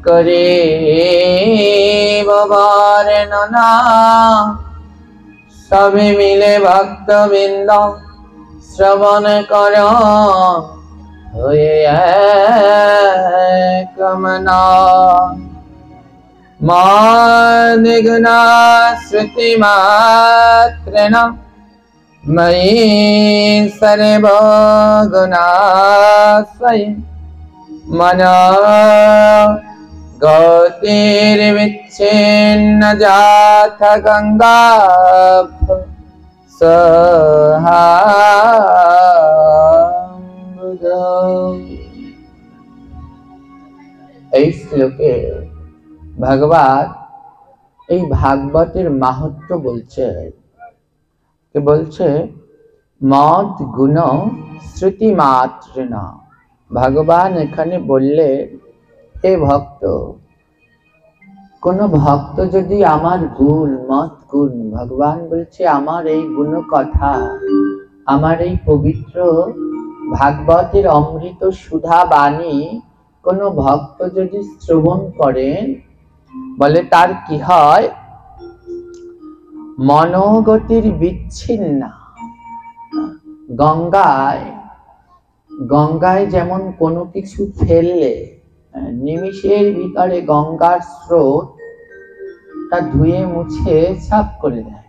করে বর্ণনা সবে মিলে ভক্তবৃন্দ শ্রবণ কর হয়ে একমনা নিগুণা শ্রুতি মাত্রেণ ময়ি সর্বগুণাশ্রয়ী মনো গতির্বিচ্ছিন্ন জাত গঙ্গা সহাম্বুধ। এই শ্লোকে ভগবান এই ভাগবতের মাহাত্ম্য বলছে মদ গুণ শ্রুতি মাত্রেণ। ভগবান এখানে বললে হে ভক্ত, কোন ভক্ত যদি আমার গুণ মত গুণ, ভগবান বলছে আমার এই গুণ কথা, আমার এই পবিত্র ভাগবতের অমৃত সুধা বাণী কোন ভক্ত যদি শ্রবণ করেন, বলে তার কি হয়? মনোগতির বিচ্ছিন্ন। গঙ্গায় যেমন কোনো কিছু ফেললে নিমিষের ভিতরে গঙ্গার স্রোত তা ধুয়ে মুছে সাফ করে দেয়।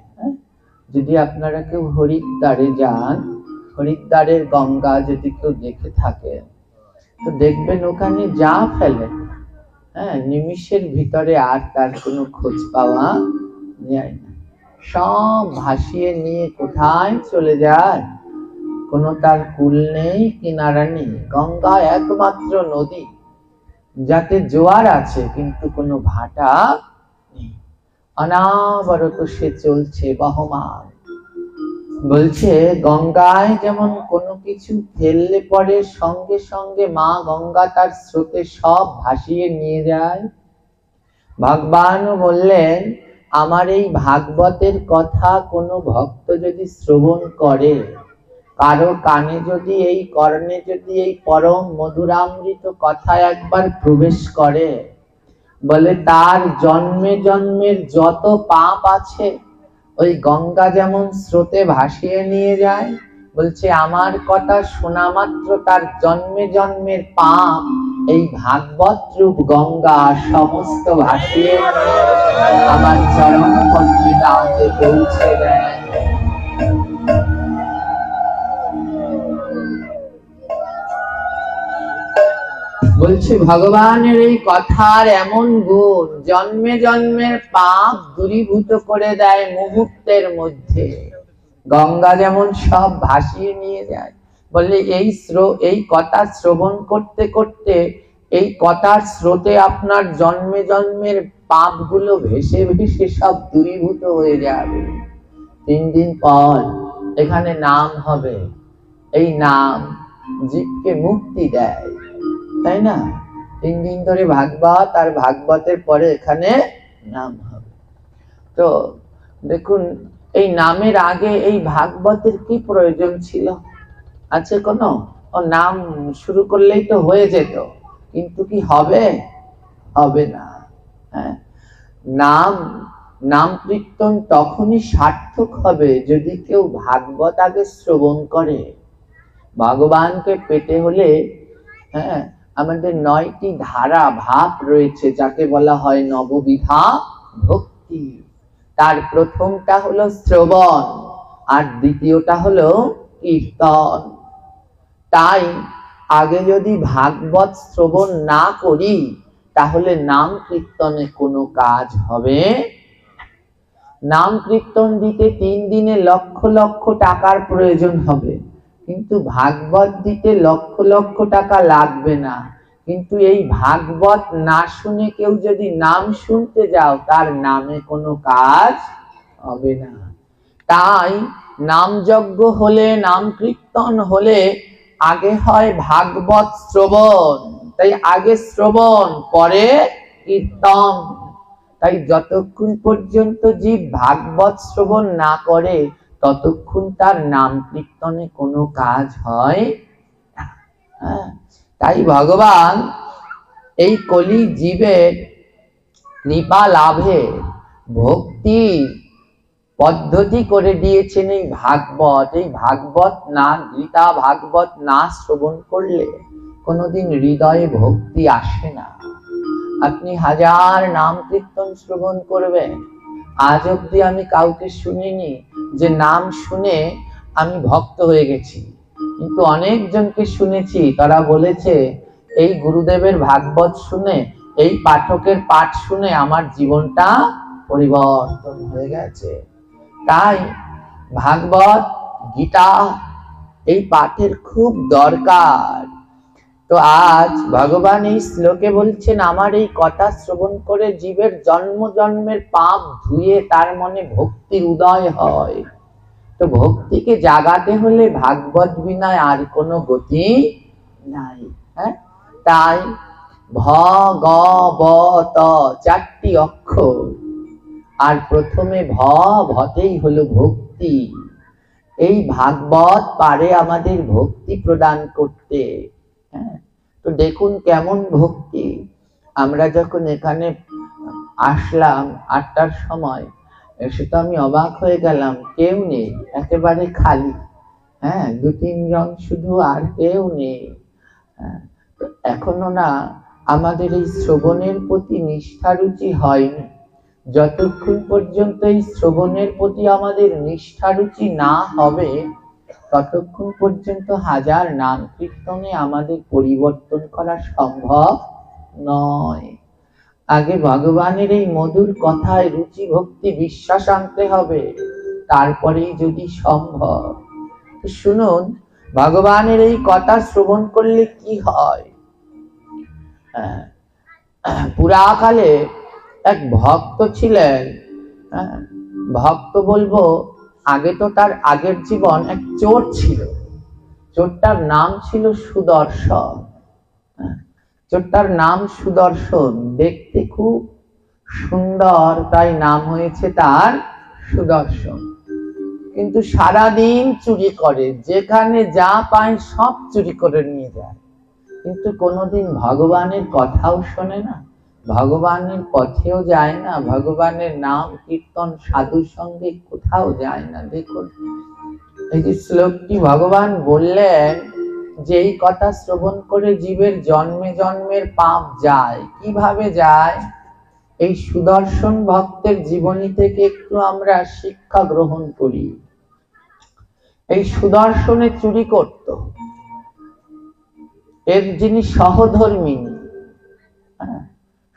যদি আপনারা কেউ হরিদ্বারে যান, হরিদ্বারের গঙ্গা যদি কেউ দেখে থাকে তো দেখবেন ওখানে যা ফেলে নিমিষের ভিতরে আর তার কোনো খোঁজ পাওয়া যায় না। সব ভাসিয়ে নিয়ে কোথায় চলে যায়? কোনো তার কূল নেই, কিনারা নেই। গঙ্গা একমাত্র নদী যাতে জোয়ার আছে কিন্তু কোনো ভাটা নেই, অনাবরত সে চলছে বহমান। বলছে গঙ্গায় যেমন কোনো কিছু ফেললে পরে সঙ্গে সঙ্গে মা গঙ্গা তার স্রোতে সব ভাসিয়ে নিয়ে যায়। ভগবানও বললেন আমার এই ভাগবতের কথা কোনো ভক্ত যদি শ্রবণ করে, কারো কানে যদি এই কর্ণে যদি এই পরম মধুরামৃত কথা একবার প্রবেশ করে, বলে তার জন্মে জন্মের যত পাপ আছে ওই গঙ্গা যেমন স্রোতে ভাসিয়ে নিয়ে যায়, বলছে আমার কথা শোনা মাত্র তার জন্মে জন্মের পাপ এই ভাগবত রূপ গঙ্গা সমস্ত ভাসিয়ে আমার চরম পত্রিকাতে পৌঁছে দেয়। বলছে ভগবানের এই কথার এমন গুণ, জন্মে জন্মের পাপ দূরীভূত করে দেয় মুহূর্তের মধ্যে। গঙ্গা যেমন সব ভাসিয়ে নিয়ে যায়, বললে এই কথা শ্রবণ করতে করতে এই কথার স্রোতে আপনার জন্মে জন্মের পাপগুলো ভেসে ভেসে সব দূরীভূত হয়ে যাবে। 3 দিন পর এখানে নাম হবে। এই নাম জীবকে মুক্তি দেয়, তাই না? 3 দিন ধরে ভাগবত, আর ভাগবতের পরে এখানে নাম হবে। তো দেখুন এই নামের আগে এই ভাগবতের কি প্রয়োজন ছিল? আছে কোনো? ও নাম শুরু করলেই তো হয়ে যেত, কিন্তু কি হবে? হবে না। নাম কীর্তন তখনই সার্থক হবে যদি কেউ ভাগবত আগে শ্রবণ করে। ভগবানকে পেতে হলে আমাদের 9টি ধারা ভাব রয়েছে, যাকে বলা হয় নববিধা ভক্তি। তার প্রথমটা হলো শ্রবণ, আর দ্বিতীয়টা হলো কীর্তন। তাই আগে যদি ভাগবত শ্রবণ না করি তাহলে নাম কীর্তনে কোনো কাজ হবে। নাম কীর্তন দিতে 3 দিনে লক্ষ লক্ষ টাকার প্রয়োজন হবে, কিন্তু ভাগবত দিতে লক্ষ লক্ষ টাকা লাগবে না। কিন্তু এই ভাগবত না শুনে কেউ যদি নাম শুনতে যাও, তার নামে কোনো কাজ হবে না। তাই নাম যজ্ঞ হলে, নাম কীর্তন হলে আগে হয় ভাগবত শ্রবণ। তাই আগে শ্রবণ, পরে কীর্তন। তাই যতক্ষণ পর্যন্ত জীব ভাগবত শ্রবণ না করে ততক্ষণ তার নাম কীর্তনে কোনো কাজ হয় না। তাই ভগবান এই কলি জীবের কৃপা লাভে ভক্তি পদ্ধতি করে দিয়েছেন এই ভাগবত। এই ভাগবত না, গীতা ভাগবত না শ্রবণ করলে কোনোদিন হৃদয়ে ভক্তি আসে না। আপনি হাজার নাম কীর্তন শ্রবণ করবেন, আজ অব্দি আমি কাউকে শুনিনি যে নাম শুনে আমি ভক্ত হয়ে গেছি। কিন্তু অনেকজনকে শুনেছি, তারা বলেছে এই গুরুদেবের ভাগবত শুনে, এই পাঠকের পাঠ শুনে আমার জীবনটা পরিবর্তন হয়ে গেছে। তাই ভাগবত গীতা এই পাঠের খুব দরকার। তো আজ ভগবান এই শ্লোকে বলছেন, আমার এই কথা শ্রবণ করে জীবের জন্ম জন্মের পাপ ধুয়ে তার মনে ভক্তির উদয় হয়। তো ভক্তিকে জাগাতে হলে ভাগবত বিনায় আর কোনো গতি নাই। হ্যাঁ, তাই ভগবত চারটি অক্ষর, আর প্রথমে ভতেই হলো ভক্তি। এই ভাগবত পারে আমাদের ভক্তি প্রদান করতে। হ্যাঁ, তো দেখুন কেমন ভক্তি। আমরা যখন এখানে আসলাম 8টার সময়, এসে তো আমি অবাক হয়ে গেলাম, কেউ নেই, একেবারে খালি। হ্যাঁ, 2-3 জন শুধু, আর কেউ নেই। তো এখনো না আমাদের এই শ্রবণের প্রতি নিষ্ঠা রুচি হয়নি। যতক্ষণ পর্যন্ত এই শ্রবণের প্রতি আমাদের নিষ্ঠা রুচি না হবে, ততক্ষণ পর্যন্ত হাজার নাম কীর্তনে আমাদের পরিবর্তন করা সম্ভব নয়। আগে ভগবানের এই মধুর কথায় রুচি ভক্তি বিশ্বাস আনতে হবে, তারপরেই যদি সম্ভব। শুনুন, ভগবানের এই কথা শ্রবণ করলে কি হয়। পুরাকালে এক ভক্ত ছিলেন। ভক্ত বলবো, আগে তো তার আগের জীবন এক চোর ছিল। চোরটার নাম ছিল সুদর্শন। চোরটার নাম সুদর্শন, দেখতে খুব সুন্দর, তাই নাম হয়েছে তার সুদর্শন। কিন্তু সারাদিন চুরি করে, যেখানে যা পায় সব চুরি করে নিয়ে যায়, কিন্তু কোনোদিন ভগবানের কথাও শোনে না, ভগবানের পথেও যায় না, ভগবানের নাম কীর্তন সাধু সঙ্গে কোথাও যায় না। দেখুন এই যে শ্লোকটি ভগবান বললেন যে এই কথা শ্রবণ করে জীবের জন্মে জন্মের পাপ যায়। কিভাবে যায়? এই সুদর্শন ভক্তের জীবনী থেকে একটু আমরা শিক্ষা গ্রহণ করি। এই সুদর্শনে চুরি করত, এর যিনি সহধর্মিনী,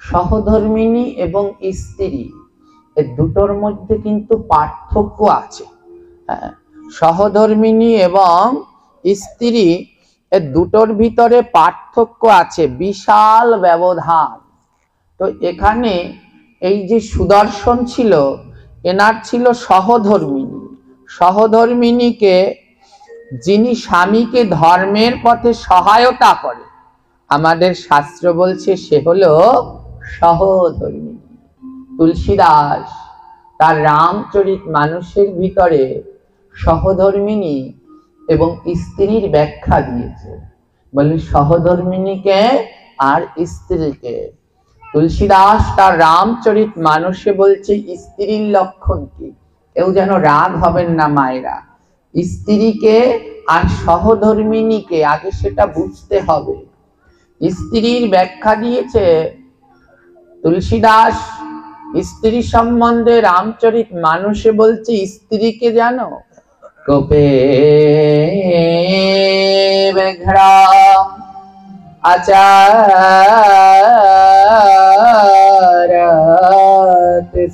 সহধর্মিনী এবং স্ত্রী, এর দুটোর মধ্যে কিন্তু পার্থক্য আছে। সহধর্মিনী এবং স্ত্রী, এর দুটোর ভিতরে পার্থক্য আছে, বিশাল ব্যবধান। তো এখানে এই যে সুদর্শন ছিল, এনার ছিল সহধর্মিনী। সহধর্মিনীকে, যিনি স্বামীকে ধর্মের পথে সহায়তা করে, আমাদের শাস্ত্র বলছে সে হলো সহধর্মিনী। তুলসীদাস তার রামচরিত মানুষের ভিতরে সহধর্মিনী এবং স্ত্রীর ব্যাখ্যা দিয়েছে। বলে সহধর্মিনীকে আর স্ত্রীকে। তুলসীদাস তার রামচরিত মানুষে বলছে স্ত্রীর লক্ষণ কি। কেউ যেন রাগ হবেন না মায়েরা, স্ত্রীকে আর সহধর্মিনীকে আগে সেটা বুঝতে হবে। স্ত্রীর ব্যাখ্যা দিয়েছে তুলসীদাস স্ত্রী সম্বন্ধে রামচরিত মানুষে বলছে, স্ত্রীকে জানো কোপে বেঘড়া আচারাত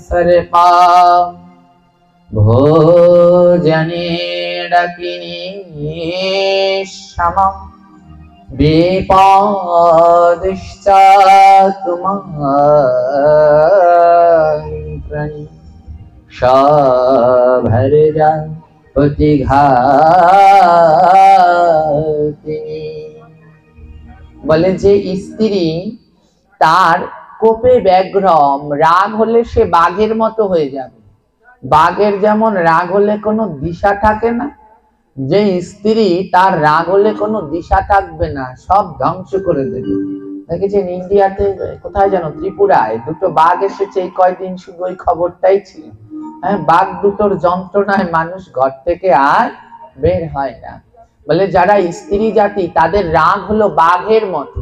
সরপা ভোজনে ডাকিনী সমম বিপদশ্চাতুমন্ত্রণী সভরজা প্রতিঘাতিনী। বলে যে স্ত্রী তার কোপে ব্যাঘ্রম, রাগ হলে সে বাঘের মতো হয়ে যাবে। বাঘের যেমন রাগ হলে কোনো দিশা থাকে না, যে স্ত্রী তার রাগ হলে কোনো দিশা থাকবে না, সব ধ্বংস করে দেবে। দেখেছেন ইন্ডিয়াতে কোথায় যেন ত্রিপুরায় দুটো বাঘ এসেছে এই কয়দিন, শুধু ওই খবরটাই ছিল। হ্যাঁ, বাঘ দুটোর যন্ত্রণায় মানুষ ঘর থেকে আর বের হয় না। বলে যারা স্ত্রী জাতি তাদের রাগ হলো বাঘের মতো।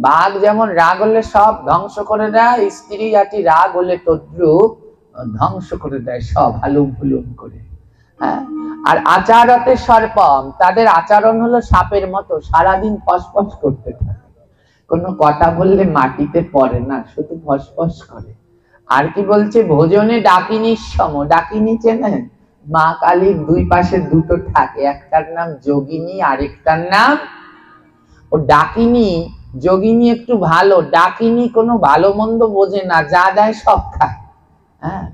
বাঘ যেমন রাগ হলে সব ধ্বংস করে দেয়, স্ত্রী জাতি রাগ হলে তদ্রুপ ধ্বংস করে দেয় সব হালুম হুলুম করে। হ্যাঁ, আর আচারতে সর্পম, তাদের আচরণ হলো সাপের মতো, সারাদিন ফসফস করতে থাকে, কোনো কথা বললে মাটিতে পড়ে না, শুধু ফসফস করে। আর কি বলছে, ভোজনে ডাকিনীর সম। ডাকিনী চেনেন? মা কালীর দুই পাশে দুটো থাকে, একটার নাম যোগিনী, আরেকটার নাম ও ডাকিনী। যোগিনী একটু ভালো, ডাকিনী কোনো ভালো মন্দ বোঝে না, যা দেয় সব খায়। হ্যাঁ,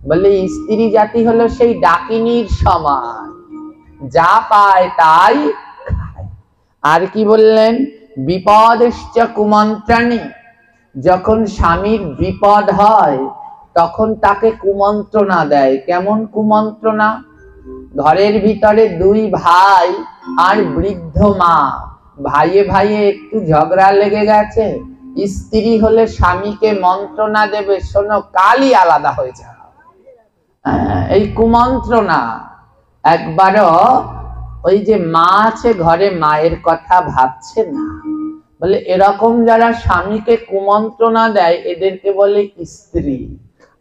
বলে স্ত্রী জাতি হলো সেই ডাকিনীর সমান, যা পায় তাই খায়। আর কি বললেন, বিপদেশ্চ কুমন্ত্রাণী, যখন স্বামীর বিপদ হয় তখন তাকে কুমন্ত্রণা দেয়। কেমন কুমন্ত্রণা? ঘরের ভিতরে দুই ভাই আর বৃদ্ধ মা, ভাইয়ে ভাইয়ে একটু ঝগড়া লেগে গেছে, স্ত্রী হলে স্বামীকে মন্ত্রণা দেবে, শোনো কালই আলাদা হয়ে যাও। এই কুমন্ত্রণা। একবারও ওই যে মা আছে ঘরে, মায়ের কথা ভাবছে না, বলে এরকম যারা স্বামীকে কুমন্ত্রণা দেয় এদেরকে বলে স্ত্রী।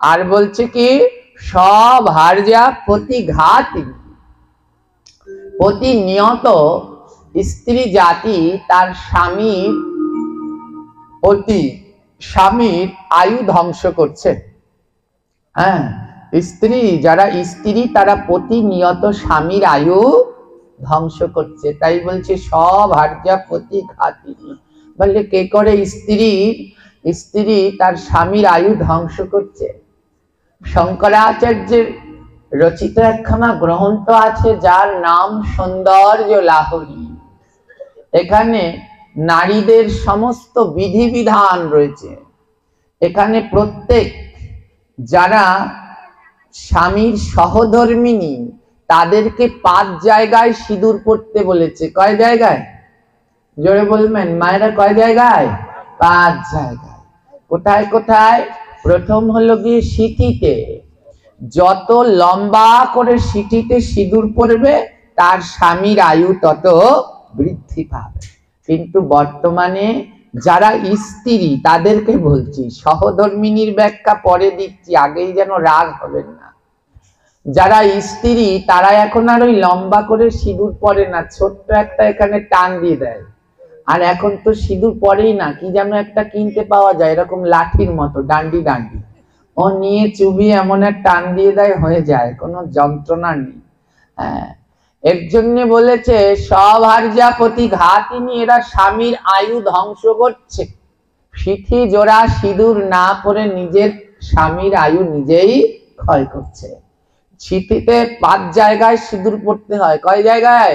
আর বলছে কি, সব হার্যা প্রতিঘাতী, প্রতিনিয়ত স্ত্রী জাতি তার স্বামীর আয়ু ধ্বংস করছে। হ্যাঁ, স্ত্রী, যারা স্ত্রী তারা প্রতিনিয়ত স্বামীর আয়ু ধ্বংস করছে। তাই বলছে সব হার্যা প্রতিঘাতী। বললে কে করে? স্ত্রী তার স্বামীর আয়ু ধ্বংস করছে। শঙ্করাচার্যের রচিত একখানা গ্রন্থ আছে যার নাম সৌন্দর্য লাহরী। এখানে নারীদের সমস্ত বিধিবিধান রয়েছে। এখানে প্রত্যেক যারা স্বামীর সহধর্মিনী তাদেরকে 5 জায়গায় সিঁদুর পড়তে বলেছে। কয় জায়গায়? জোরে বলবেন মায়েরা, কয় জায়গায়? 5 জায়গায়। কোথায় কোথায়? প্রথম হলো গিয়ে সিঁথিতে। যত লম্বা করে সিঁথিতে সিঁদুর পড়বে তার স্বামীর আয়ু তত বৃদ্ধি পাবে। কিন্তু বর্তমানে যারা স্ত্রী তাদেরকে বলছি, সহধর্মিনীর ব্যাখ্যা পরে দিচ্ছি, আগেই যেন রাগ হবেন না। যারা স্ত্রী তারা এখন আর ওই লম্বা করে সিঁদুর পরে না, ছোট্ট একটা এখানে টান দিয়ে দেয়। আর এখন তো সিঁদুর পরেই না, কি যেন একটা কিনতে পাওয়া যায় এরকম লাঠির মতো, ডান্ডি ডান্ডি, ও নিয়ে চুবিয়ে এমন এক টান দিয়ে দেয়, হয়ে যায়, কোনো যন্ত্রণা নেই। হ্যাঁ, এর জন্য বলেছে সব হার্যা প্রতিঘাতিনী, এরা স্বামীর আয়ু ধ্বংস করছে। সিঁথি জোড়া সিঁদুর না পরে নিজের স্বামীর আয়ু নিজেই ক্ষয় করছে। সিঁথিতে 5 জায়গায় সিঁদুর পড়তে হয়। কয় জায়গায়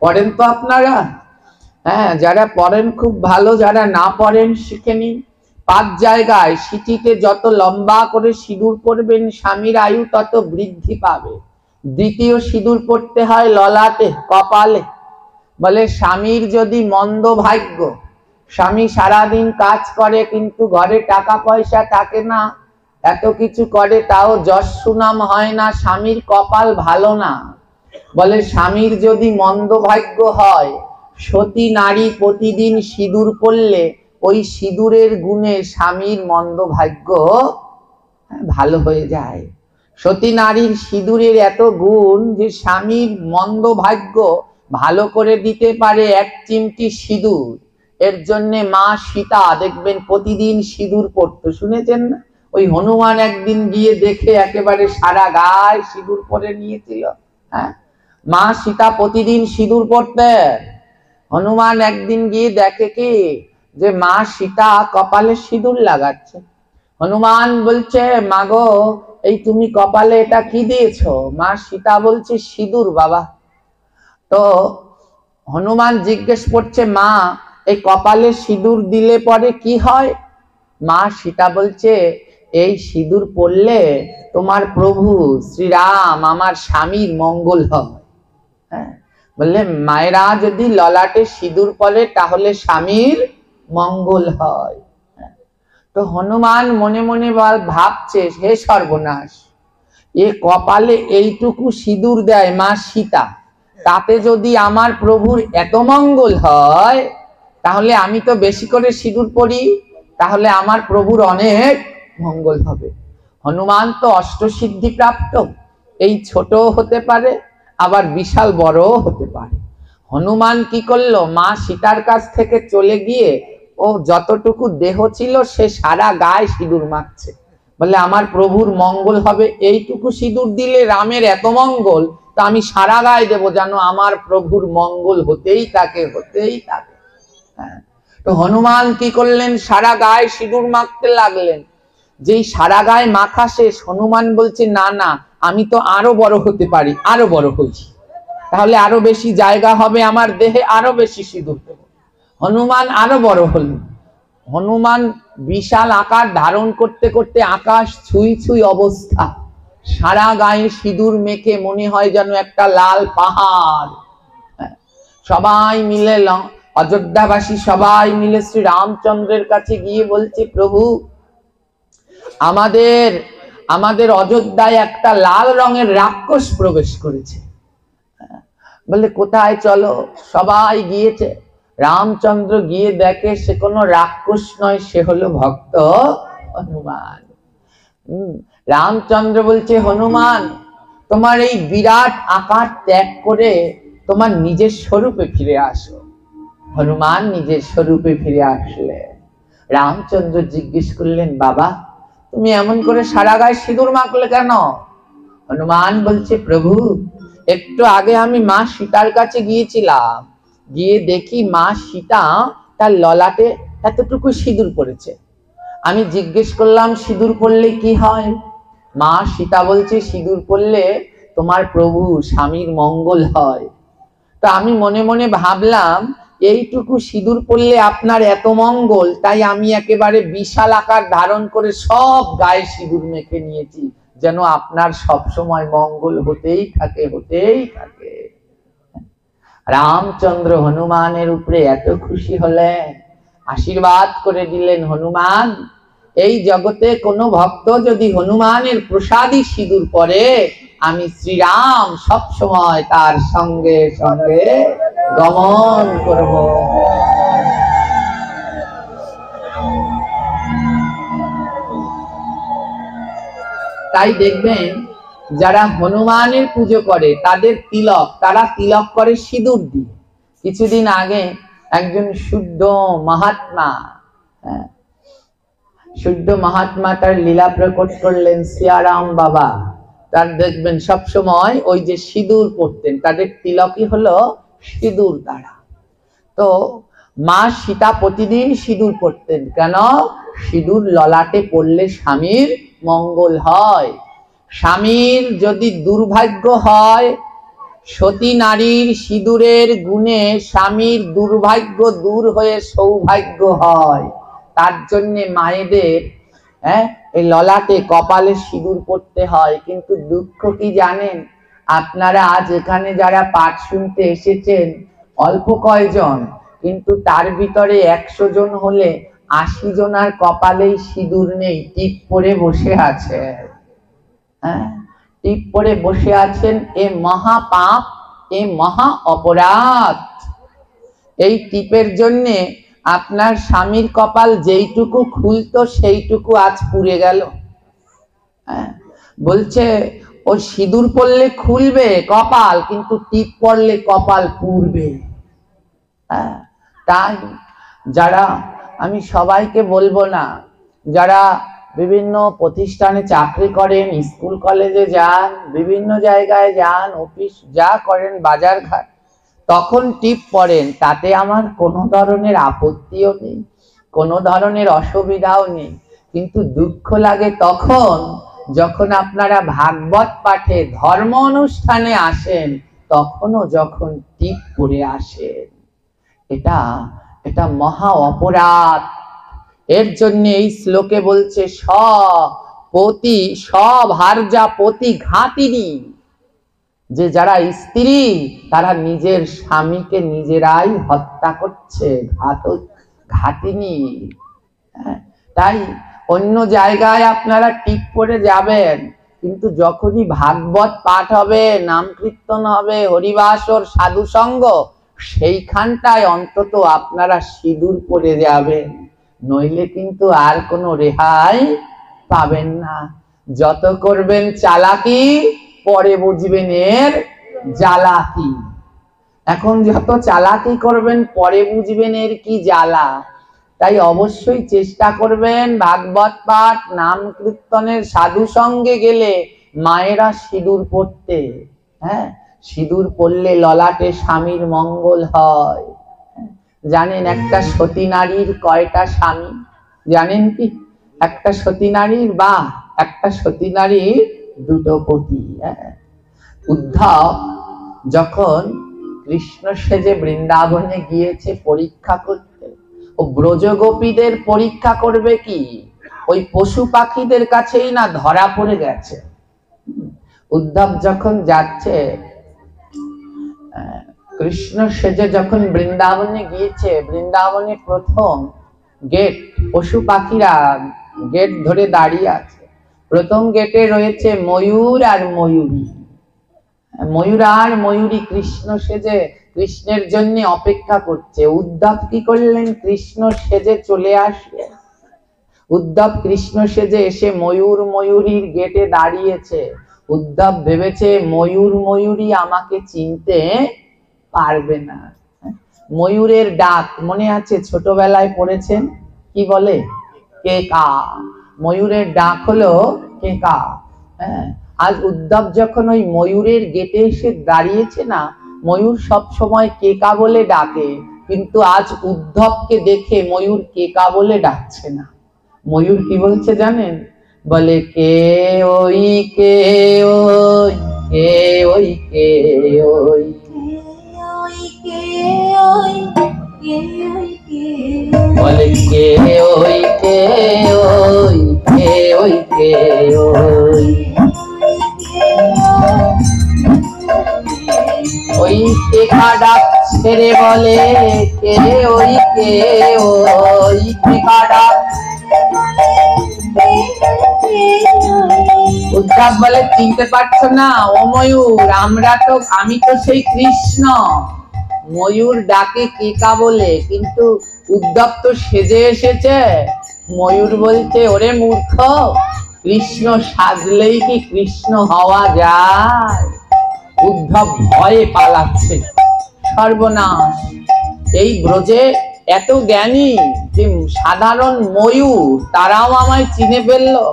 পড়েন তো আপনারা? হ্যাঁ, যারা পড়েন খুব ভালো, যারা না পড়েন শিখে নিন। 5 জায়গায় সিঁথিতে যত লম্বা করে সিঁদুর পড়বেন স্বামীর আয়ু তত বৃদ্ধি পাবে। দ্বিতীয় সিঁদুর পড়তে হয় ললাটে, কপালে। বলে স্বামীর যদি মন্দ ভাগ্য, স্বামী সারাদিন কাজ করে কিন্তু ঘরে টাকা পয়সা থাকে না, এত কিছু করে তাও যশ সুনাম হয় না, স্বামীর কপাল ভালো না। বলে স্বামীর যদি মন্দ ভাগ্য হয়, সতী নারী প্রতিদিন সিঁদুর পড়লে ওই সিঁদুরের গুণে স্বামীর মন্দ ভাগ্য ভালো হয়ে যায়। সতী নারীর সিঁদুরের এত গুণ যে স্বামীর মন্দ ভাগ্য ভালো করে দিতে পারে 1 চিমটি সিঁদুর। এর জন্যে মা সীতা দেখবেন প্রতিদিন সিঁদুর পড়তো, শুনেছেন না? ওই হনুমান একদিন গিয়ে দেখে একেবারে সারা গায়ে সিঁদুর পরে নিয়েছিল। হ্যাঁ, মা সীতা প্রতিদিন সিঁদুর পড়তেন। হনুমান একদিন গিয়ে দেখে কি যে মা সীতা কপালে সিঁদুর লাগাচ্ছে। হনুমান বলছে, মাগো এই তুমি কপালে এটা কি দিয়েছো? মা সীতা বলছে সিঁদুর বাবা। তো হনুমান জিজ্ঞেস করছে, মা এই কপালে সিঁদুর দিলে পরে কি হয়? মা সীতা বলছে, এই সিঁদুর পড়লে তোমার প্রভু শ্রীরাম আমার স্বামীর মঙ্গল হয়। হ্যাঁ, বললে মায়েরা যদি ললাটে সিঁদুর পড়ে তাহলে স্বামীর মঙ্গল হয়। তো হনুমান মনে মনে ভাবছে, হে সর্বনাশ, এ কপালে এইটুকু সিঁদুর দেয় মা সীতা, তাতে যদি আমার প্রভুর এত মঙ্গল হয়, তাহলে আমি তো বেশি করে সিঁদুর পরি, তাহলে আমার প্রভুর অনেক মঙ্গল হবে। হনুমান তো অষ্টসিদ্ধি প্রাপ্ত, এই ছোট হতে পারে আবার বিশাল বড় হতে পারে। হনুমান কি করলো, মা সীতার কাছ থেকে চলে গিয়ে ও যতটুকু দেহ ছিল সে সারা গায়ে সিঁদুর মাখছে, বলে আমার প্রভুর মঙ্গল হবে, এইটুকু সিঁদুর দিলে রামের এত মঙ্গল, তা আমি সারা গায়ে দেবো, যেন আমার প্রভুর মঙ্গল হতেই থাকে, হতেই থাকে। তো হনুমান কি করলেন, সারা গায়ে সিঁদুর মাখতে লাগলেন। যেই সারা গায়ে মাখা শেষ, হনুমান বলছে না না, আমি তো আরো বড় হতে পারি, আরো বড় হয়েছি, তাহলে আরো বেশি জায়গা হবে আমার দেহে, আরো বেশি সিঁদুর দেব। হনুমান আরো বড় হলেন। হনুমান বিশাল আকার ধারণ করতে করতে আকাশ ছুঁই ছুঁই অবস্থা, সারা গায়ে সিঁদুর মেখে মনে হয় যেন একটা লাল পাহাড়। সবাই মিলে, অযোধ্যাবাসী সবাই মিলে শ্রী রামচন্দ্রের কাছে গিয়ে বলছে, প্রভু আমাদের অযোধ্যায় একটা লাল রঙের রাক্ষস প্রবেশ করেছে। বলে কোথায়, চলো। সবাই গিয়েছে। রামচন্দ্র গিয়ে দেখে সে কোনো রাক্ষস নয়, সে হলো ভক্ত হনুমান। রামচন্দ্র বলছে, হনুমান তোমার এই বিরাট আকার ত্যাগ করে তোমার নিজের স্বরূপে ফিরে আসো। হনুমান নিজের স্বরূপে ফিরে আসলে। রামচন্দ্র জিজ্ঞেস করলেন, বাবা তুমি এমন করে সারা গায়ে সিঁদুর মাখলে কেন? হনুমান বলছে, প্রভু একটু আগে আমি মা সীতার কাছে গিয়েছিলাম, গিয়ে দেখি মা সীতা তার ললাটে এতটুকু সিঁদুর পড়েছে। আমি জিজ্ঞেস করলাম সিঁদুর পড়লে কি হয়? মা সীতা বলছে, সিঁদুর পড়লে তোমার প্রভু স্বামীর মঙ্গল হয়। তো আমি মনে মনে ভাবলাম, এইটুকু সিঁদুর পড়লে আপনার এত মঙ্গল, তাই আমি একেবারে বিশাল আকার ধারণ করে সব গায়ে সিঁদুর মেখে নিয়েছি, যেন আপনার সব সময় মঙ্গল হতেই থাকে, হতেই থাকে। রামচন্দ্র হনুমানের উপরে এত খুশি হলেন, আশীর্বাদ করে দিলেন, হনুমান এই জগতে কোনো ভক্ত যদি হনুমানের প্রসাদী সিঁদুর পরে, আমি শ্রীরাম সব সময় তার সঙ্গে সঙ্গে গমন করব। তাই দেখবেন যারা হনুমানের পুজো করে তাদের তিলক, তারা তিলক করে সিঁদুর দিয়ে। কিছুদিন আগে একজন শুদ্ধ মহাত্মা, শুদ্ধ মহাত্মা তার লীলা প্রকট করলেন, সিয়ারাম বাবা। তার দেখবেন সব সময় ওই যে সিঁদুর পড়তেন, তাদের তিলকই হলো সিঁদুর দ্বারা। তো মা সীতা প্রতিদিন সিঁদুর পড়তেন, কেন? সিঁদুর ললাটে পড়লে স্বামীর মঙ্গল হয়। স্বামীর যদি দুর্ভাগ্য হয়, সতী নারীর সিঁদুরের গুণে স্বামীর দুর্ভাগ্য দূর হয়ে সৌভাগ্য হয়। তার জন্য মায়েদের এই ললাটে কপালে সিঁদুর পড়তে হয়। কিন্তু দুঃখ কি জানেন, আপনারা আজ এখানে যারা পাঠ শুনতে এসেছেন অল্প কয়জন, কিন্তু তার ভিতরে 100 জন হলে 80 জনার কপালেই সিঁদুর নেই, টিপ পরে বসে আছে। টিপ পরে বসে আছেন, এ মহা পাপ, এ মহা অপরাধ। এই টিপের জন্যে আপনার স্বামীর কপাল যেইটুকু খুলতো সেইটুকু আজ পুড়ে গেল। বলছে ও সিঁদুর পড়লে খুলবে কপাল, কিন্তু টিপ পড়লে কপাল পুড়বে। তাই যারা, আমি সবাইকে বলবো না, যারা বিভিন্ন প্রতিষ্ঠানে চাকরি করেন, স্কুল কলেজে যান, বিভিন্ন জায়গায় যান, অফিস যা করেন, বাজার ঘাট, তখন টিপ পড়েন, তাতে আমার কোনো ধরনের আপত্তিও নেই, কোনো ধরনের অসুবিধাও নেই। কিন্তু দুঃখ লাগে তখন যখন আপনারা ভাগবত পাঠে ধর্ম অনুষ্ঠানে আসেন, তখনও যখন টিপ পড়ে আসেন, এটা মহা অপরাধ। এর জন্য এই শ্লোকে বলছে, সব হারজা পতি ঘাতিনি, যে যারা স্ত্রী তারা নিজের স্বামীকে নিজেরাই হত্যা করছে, ঘাটিনি। তাই অন্য জায়গায় আপনারা টিপ করে যাবেন, কিন্তু যখনই ভাগবত পাঠ হবে, নাম কীর্তন হবে, হরিবাসর সাধু সঙ্গ, সেইখানটায় অন্তত আপনারা সিঁদুর পরে যাবেন, নইলে কিন্তু আর কোনো রেহাই পাবেন না। যত করবেন চালাকি, পরে বুঝবেন এর জ্বালা কি। এখন যত চালাকি করবেন, পরে বুঝবেন এর কি জ্বালা। তাই অবশ্যই চেষ্টা করবেন ভাগবত পাঠ, নাম কীর্তনের সাধু সঙ্গে গেলে মায়েরা সিঁদুর পড়তে। হ্যাঁ, সিঁদুর পড়লে ললাটে স্বামীর মঙ্গল হয়। জানেন একটা সতী নারীর কয়টা স্বামী জানেন কি? একটা সতী নারীর বা একটা সতী নারীর দুটো পতি। উদ্ধব যখন কৃষ্ণ সেজে বৃন্দাবনে গিয়েছে পরীক্ষা করতে, ও ব্রজগোপীদের পরীক্ষা করবে কি ওই পশু পাখিদের কাছেই না ধরা পড়ে গেছে। উদ্ধব যখন যাচ্ছে, কৃষ্ণ সেজে যখন বৃন্দাবনে গিয়েছে, বৃন্দাবনে প্রথম গেট, পশু পাখিরা গেট ধরে দাঁড়িয়ে আছে। প্রথম গেটে রয়েছে ময়ূর আর ময়ূরী। ময়ূর আর ময়ূরী কৃষ্ণ সেজে কৃষ্ণের জন্য অপেক্ষা করছে। উদ্ধব কি করলেন? কৃষ্ণ সেজে চলে আসলেন। উদ্ধব কৃষ্ণ সেজে এসে ময়ূর ময়ূরীর গেটে দাঁড়িয়েছে। উদ্ধব ভেবেছে ময়ূর ময়ূরী আমাকে চিনতে পারবে না। ময়ূরের ডাক মনে আছে, ছোটবেলায় পড়েছেন, কি বলে? কেকা। ময়ূরের ডাক হলো কেকা। হ্যাঁ, আজ উদ্ধব যখন ওই ময়ূরের গেটে এসে দাঁড়িয়েছে না, ময়ূর সব সময় কেকা বলে ডাকে, কিন্তু আজ উদ্ধবকে দেখে ময়ূর কেকা বলে ডাকছে না। ময়ূর কি বলছে জানেন? বলে কে ওই, কে ওই, কে ওই, কে ওই, বলে কে ওই, কে ওই, কে ওই, কে ওই। ওই কেকা ডাক ছেড়ে বলে কে ওই, কে ওই, কেকা ডাক। উদ্ধব বলে চিনতে পারছো না? ও ময়ূর, আমি তো সেই কৃষ্ণ। ময়ূর ডাকে কেকা বলে, কিন্তু উদ্ধব তো সেজে এসেছে। ময়ূর বলছে ওরে মূর্খ, কৃষ্ণ সাজলেই কি কৃষ্ণ হওয়া যায়? উদ্ধব ভয়ে পালাচ্ছে। সর্বনাশ, এই ব্রজে এত জ্ঞানী যে সাধারণ ময়ূর তারাও আমায় চিনে ফেললো,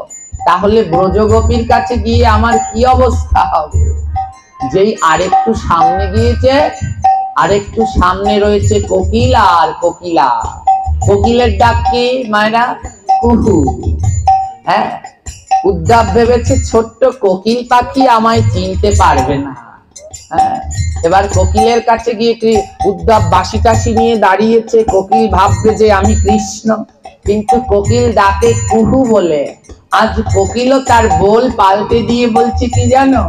তাহলে ব্রজগোপীর কাছে গিয়ে আমার কি অবস্থা হবে? যেই আরেকটু সামনে গিয়েছে, আরেকটু সামনে রয়েছে কোকিল আর কোকিলা। কোকিলের ডাক কি মায়েরা? কুহু। হ্যাঁ, উদ্ধব ভেবেছে ছোট্ট কোকিল পাখি আমায় চিনতে পারবে না। হ্যাঁ, এবার কোকিলের কাছে গিয়ে উদ্ধব বাঁশি টাশি নিয়ে দাঁড়িয়েছে। কোকিল ভাববে যে আমি কৃষ্ণ, কিন্তু কোকিল ডাকে কুহু বলে। আজ কোকিলও তার বোল পাল্টে দিয়ে বলছে কি জানো?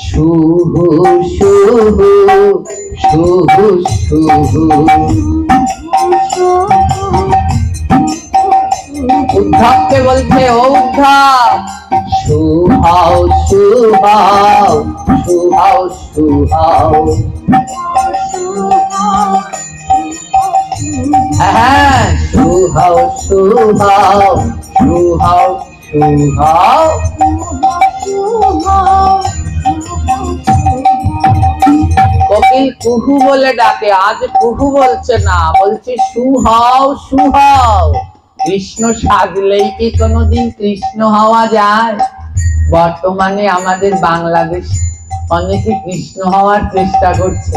শুহু শুহু শুহু শুহু। উদ্ধবকে বলছে ও উদ্ধব, সুহাও সুহাও সুহাও সুহাও। হ্যাঁ, সুহাও সুহাও সুহাও সুহাও। কোকিল কুহু বলে ডাকে, আজ কুহু বলছে না, বলছে সুহাও সুহাও। কৃষ্ণ সাজলেই কি কোনোদিন কৃষ্ণ হওয়া যায়? বর্তমানে আমাদের বাংলাদেশ অনেকে কৃষ্ণ হওয়ার চেষ্টা করছে,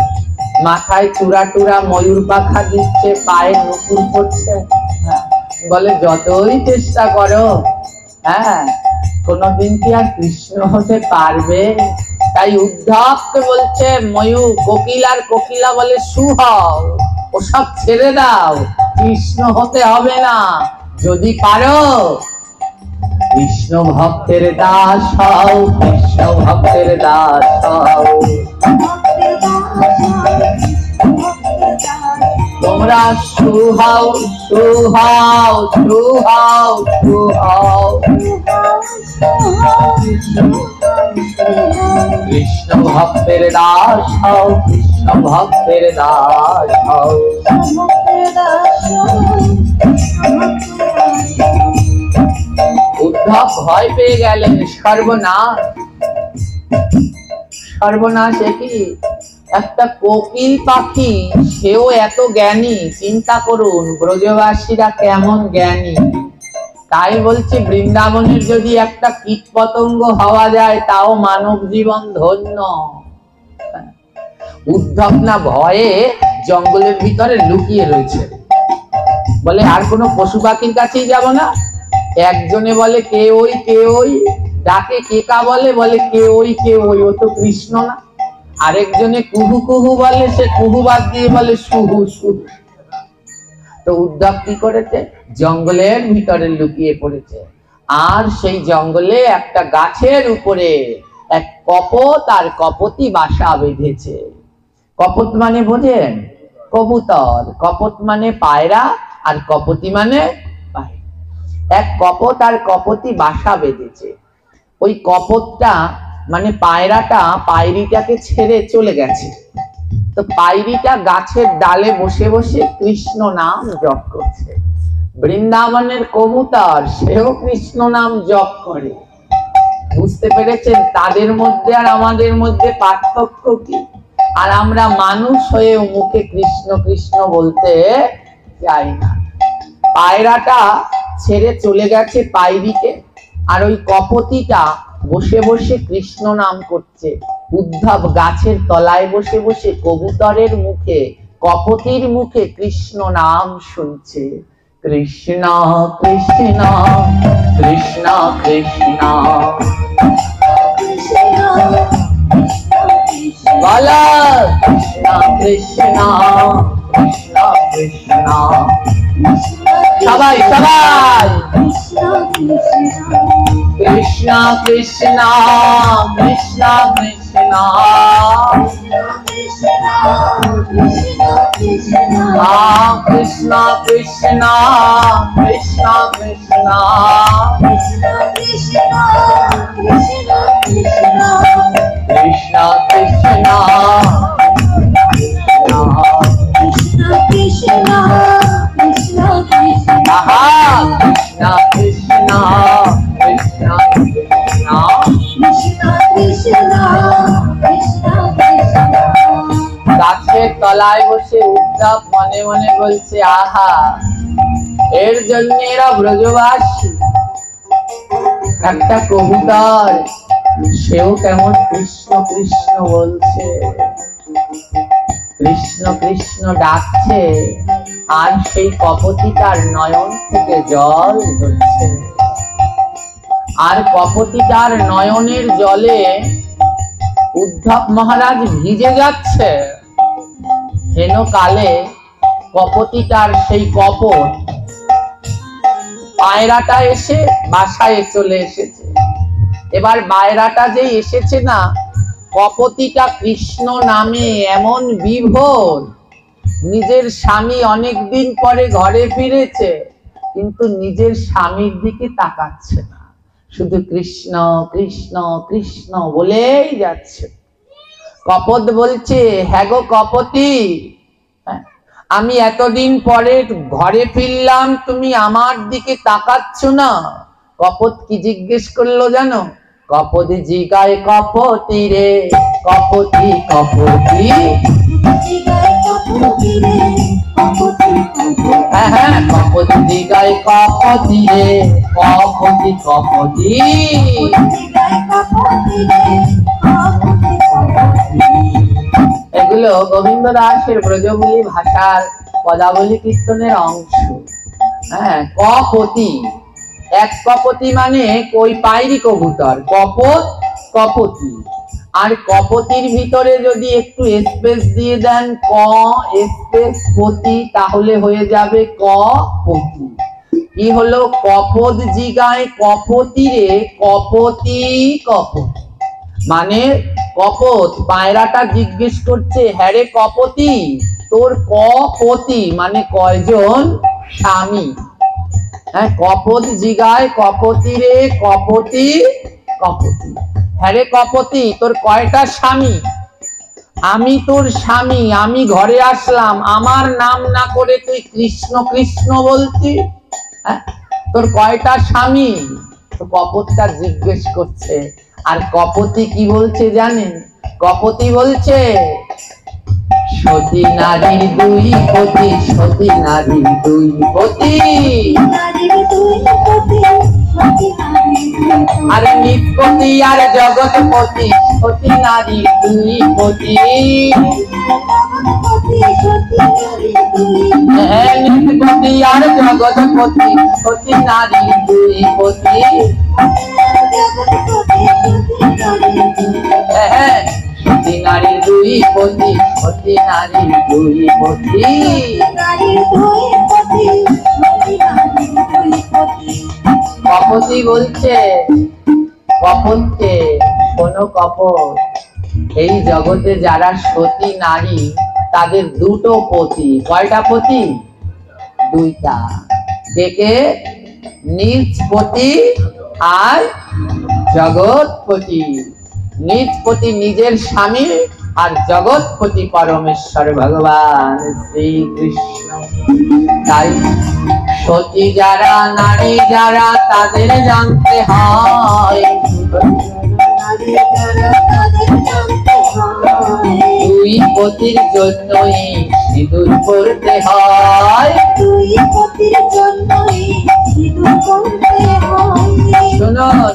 মাথায় চূড়া টুরা ময়ূর পাখা দিচ্ছে, পায়ে নুপুর পড়ছে। বলে যতই চেষ্টা করো, হ্যাঁ, কোনোদিন কি আর কৃষ্ণ হতে পারবে? তাই উদ্ধবকে বলছে ময়ূর, কোকিল আর কোকিলা বলে সুহও, ওসব ছেড়ে দাও, কৃষ্ণ হতে হবে না। যদি পারো কৃষ্ণ ভক্তের দাস হও, কৃষ্ণ ভক্তের দাস হও। তোমরা সুহাও সুহাও সুহাও সুহাও কৃষ্ণ ভক্তের দাস হও, কৃষ্ণ ভক্তের দাস হও। উদ্ধব ভয় পেয়ে গেলেন, সর্বনাশ সর্বনাশ। কি একটা কোকিল পাখি, সেও এত জ্ঞানী। চিন্তা করুন ব্রজবাসীরা কেমন জ্ঞানী। তাই বলছে বৃন্দাবনের যদি একটা কীট পতঙ্গ হওয়া যায় তাও মানব জীবন ধন্য। উদ্ধব না ভয়ে জঙ্গলের ভিতরে লুকিয়ে রয়েছে, বলে আর কোনো পশু পাখির কাছেই যাব না। একজনে বলে কে ওই কে ওই, ডাকে কেকা বলে, বলে কে ওই কে ওই, ও তো কৃষ্ণ না। আরেকজনে কুহু কুহু বলে, সে কুহু বাদ দিয়ে বলে সুহু সুহু। তো উদ্ধব কি করেছে, জঙ্গলের ভিতরে লুকিয়ে পড়েছে। আর সেই জঙ্গলে একটা গাছের উপরে এক কপোত আর কপোতি বাসা বেঁধেছে। কপোত মানে বোঝেন, কবুতর। কপোত মানে পায়রা, আর কপোতি মানে পায়রা। এক কপোত আর কপোতি বাসা বেঁধেছে। ওই কপোতটা মানে পায়রাটা পায়রিটাকে ছেড়ে চলে গেছে। তো পায়রিটা গাছের ডালে বসে বসে কৃষ্ণ নাম জপ করছে। বৃন্দাবনের কবুতর, সেও কৃষ্ণ নাম জপ করে। বুঝতে পেরেছেন তাদের মধ্যে আর আমাদের মধ্যে পার্থক্য কি? আর আমরা মানুষ হয়ে মুখে কৃষ্ণ কৃষ্ণ বলতে চাই না। পায়রাটা ছেড়ে চলে গেছে পায়রিকে, আর ওই কপতিটা বসে বসে কৃষ্ণ নাম করছে। উদ্ধব গাছের তলায় বসে বসে কবুতরের মুখে, কপতির মুখে কৃষ্ণ নাম শুনছে। কৃষ্ণ কৃষ্ণ কৃষ্ণ কৃষ্ণ বলো, কৃষ্ণ কৃষ্ণ কৃষ্ণ কৃষ্ণ। সবাই সবাই কৃষ্ণ কৃষ্ণ কৃষ্ণ কৃষ্ণ কৃষ্ণ কৃষ্ণ কৃষ্ণ কৃষ্ণ কৃষ্ণ কৃষ্ণ গাছের তলায় বসে উদ্ধব মনে মনে বলছে, আহা, এর জন্য এরা ব্রজবাসী। একটা কবুতর, সেও কেমন কৃষ্ণ কৃষ্ণ বলছে, কৃষ্ণ কৃষ্ণ ডাকছে। আর সেই কপতিটার নয়ন থেকে জল ঝরছে। আর কপতিটার নয়নের জলে উদ্ধব মহারাজ ভিজে যাচ্ছে। হেন কালে কপতিটার সেই কপট পায়রাটা এসে বাসায় চলে এসেছে। এবার পায়রাটা যে এসেছে না, কপতিটা কৃষ্ণ নামে এমন বিভোর, নিজের স্বামী অনেকদিন পরে ঘরে ফিরেছে, কিন্তু নিজের স্বামীর দিকে তাকাচ্ছে না, শুধু কৃষ্ণ কৃষ্ণ কৃষ্ণ বলেই যাচ্ছে। কপত বলছে, হ্যাঁ গো কপতি, আমি এতদিন পরে ঘরে ফিরলাম, তুমি আমার দিকে তাকাচ্ছ না। কপত কি জিজ্ঞেস করলো জানো? কপতি জিগায় কপতি রে, কপতি কপতি, হ্যাঁ হ্যাঁ, কপতি জিগায় কপতি রে, কপতি কপতি। এগুলো গোবিন্দ দাসের ব্রজবুলি ভাষার পদাবলী কীর্তনের অংশ। হ্যাঁ, কপতি, এক কপতি মানে ওই পায়রি কবুতর, কপত কপতি। আর কপতির ভিতরে যদি একটু স্পেস দিয়ে দেন ক স্পেস পতি, তাহলে হয়ে যাবে কপতি। কি হলো? কপত জিগায় কপতি রে, কপতি কপতি। মানে কপত পায়রাটা জিজ্ঞেস করছে, হ্যাঁ রে কপতি, তোর কপতি মানে কয়জন স্বামী। হ্যাঁ, কপত জিগায় কপতি রে কপতি কপতি। হ্যাঁ রে কপতি, তোর কয়টা স্বামী? আমি তোর স্বামী, আমি ঘরে আসলাম, আমার নাম না করে তুই কৃষ্ণ কৃষ্ণ বলছিস? হ্যাঁ, তোর কয়টা স্বামী? তো কপতটা জিজ্ঞেস করছে। আর কপতি কি বলছে জানেন? কপতি বলছে, সতী নারীর দুই পতি, সতী নারীর দুই পতি, আর নিৎপতি আর জগৎপতি, সতী নারীর দুই পতি। হ্যাঁ, নিৎপতি আর জগৎপতি, সতী নারীর দুই পতি। হ্যাঁ, সতী নারীর দুই পতি, সতী নারীর দুই পতি। কপতি বলছে কপতকে, শোনো কপত, এই জগতে যারা সতী নারী তাদের দুটো পতি। কয়টা পতি? দুইটা। কে? নিজপতি আর জগৎপতি। নিজপতি নিজের স্বামী, আর জগৎপতি পরমেশ্বর ভগবান শ্রীকৃষ্ণ। তাই সতী যারা, নারী যারা, তাদের জানতে হয় দুই পতির জন্যই সিঁদুর পরতে হয়। শুনুন,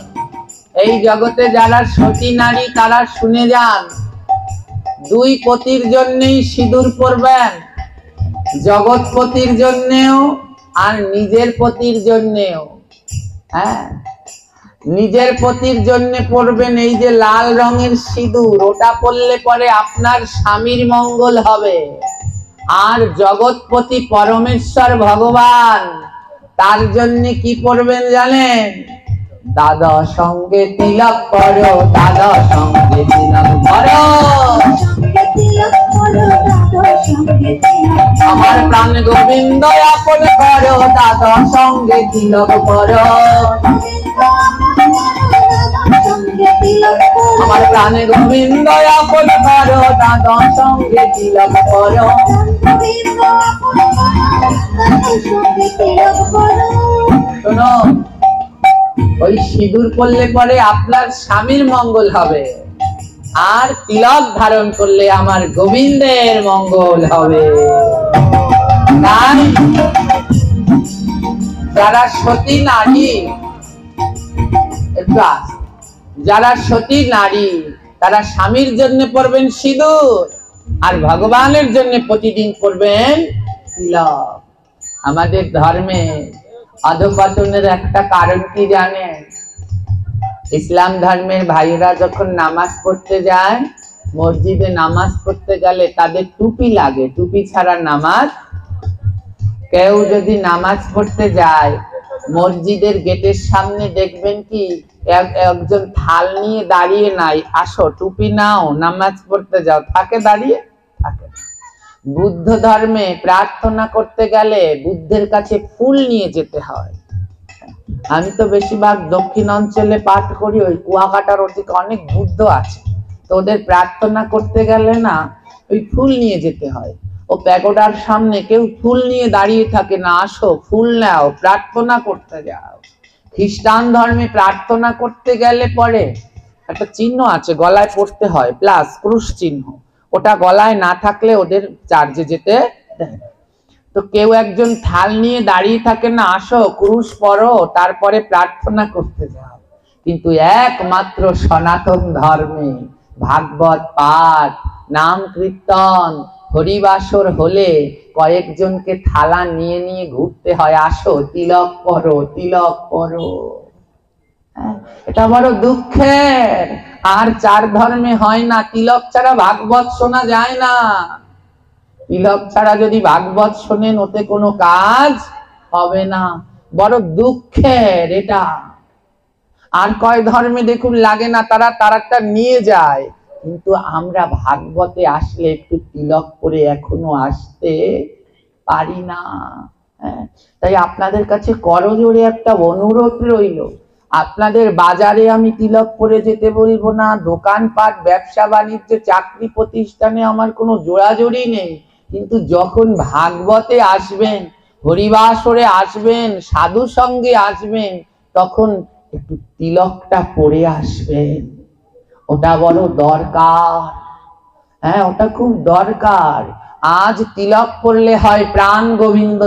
এই জগতে যারা সতী নারী তারা শুনে যান, দুই পতির জন্যই সিঁদুর পরবেন, জগৎপতির জন্যেও আর নিজের পতির জন্যেও। হ্যাঁ, নিজের পতির জন্য পরবেন এই যে লাল রঙের সিঁদুর, ওটা পরলে পরে আপনার স্বামীর মঙ্গল হবে। আর জগৎপতি পরমেশ্বর ভগবান, তার জন্য কি পরবেন জানেন? দাদা সঙ্গে তিলক করো, দাদা সঙ্গে তিলক করো, আমার প্রাণ গোবিন্দ আপন করো, দাদা সঙ্গে তিলক করো, আমার প্রাণ গোবিন্দ আপন করো, দাদা সঙ্গে তিলক করো। শোনো, ওই সিঁদুর পরলে পরে আপনার স্বামীর মঙ্গল হবে, আর তিলক ধারণ করলে আমার গোবিন্দের মঙ্গল হবে। তাই যারা সতী নারী, যারা সতী নারী তারা স্বামীর জন্য পরবেন সিঁদুর, আর ভগবানের জন্য প্রতিদিন পরবেন তিলক। আমাদের ধর্মে অধঃপতনের একটা কারণ কি জানেন? ইসলাম ধর্মের ভাইরা যখন নামাজ পড়তে যায়, মসজিদে নামাজ পড়তে গেলে তাদের টুপি লাগে, টুপি ছাড়া নামাজ। কেউ যদি নামাজ পড়তে যায়, মসজিদের গেটের সামনে দেখবেন কি একজন থাল নিয়ে দাঁড়িয়ে নাই, আসো টুপি নাও নামাজ পড়তে যাও, থাকে দাঁড়িয়ে? থাকে। বুদ্ধ ধর্মে প্রার্থনা করতে গেলে বুদ্ধের কাছে ফুল নিয়ে যেতে হয়। আমি তো বেশিরভাগ দক্ষিণ অঞ্চলে পাঠ করি, ওই কুয়াকাটার ওদিকে অনেক বুদ্ধ আছে, তো ওদের প্রার্থনা করতে গেলে না ওই ফুল নিয়ে যেতে হয়। ও প্যাগোডার সামনে কেউ ফুল নিয়ে দাঁড়িয়ে থাকে না, আসো ফুল নাও প্রার্থনা করতে যাও। খ্রিস্টান ধর্মে প্রার্থনা করতে গেলে পরে একটা চিহ্ন আছে, গলায় পড়তে হয়, প্লাস ক্রুশ চিহ্ন, ওটা গলায় না থাকলে ওদের চার্জে যেতে দেয়। তো কেউ একজন থাল নিয়ে দাঁড়িয়ে থাকে না, আসো ক্রুশ পড়ো তারপরে প্রার্থনা করতে যাও। কিন্তু একমাত্র সনাতন ধর্মে ভাগবত পাঠ, নাম কীর্তন, হরিবাসর হলে কয়েকজনকে থালা নিয়ে নিয়ে ঘুরতে হয়, আসো তিলক পরো তিলক পরো। এটা বড় দুঃখের। আর চার ধর্মে হয় না, তিলক ছাড়া ভাগবত শোনা যায় না। তিলক ছাড়া যদি ভাগবত শোনেন ওতে কোনো কাজ হবে না, বড় দুঃখের এটা। আর কয় ধর্মে দেখুন লাগে না, তারা তারাটা নিয়ে যায়, কিন্তু আমরা ভাগবতে আসলে একটু তিলক করে এখনো আসতে পারি না। তাই আপনাদের কাছে করজোড়ে একটা অনুরোধ রইল, আপনাদের বাজারে আমি তিলক করে যেতে বলবো না, দোকানপাট, ব্যবসা বাণিজ্য, চাকরি প্রতিষ্ঠানে আমার কোনো জোড়াজোড়ি নেই, কিন্তু যখন ভাগবতে আসবেন, হরিবাসরে আসবেন, সাধু সঙ্গে আসবেন, তখন একটু তিলকটা পরে আসবেন। ওটা বড় দরকার। ওটা খুব দরকার। আজ তিলক পড়লে হয় প্রাণ গোবিন্দ,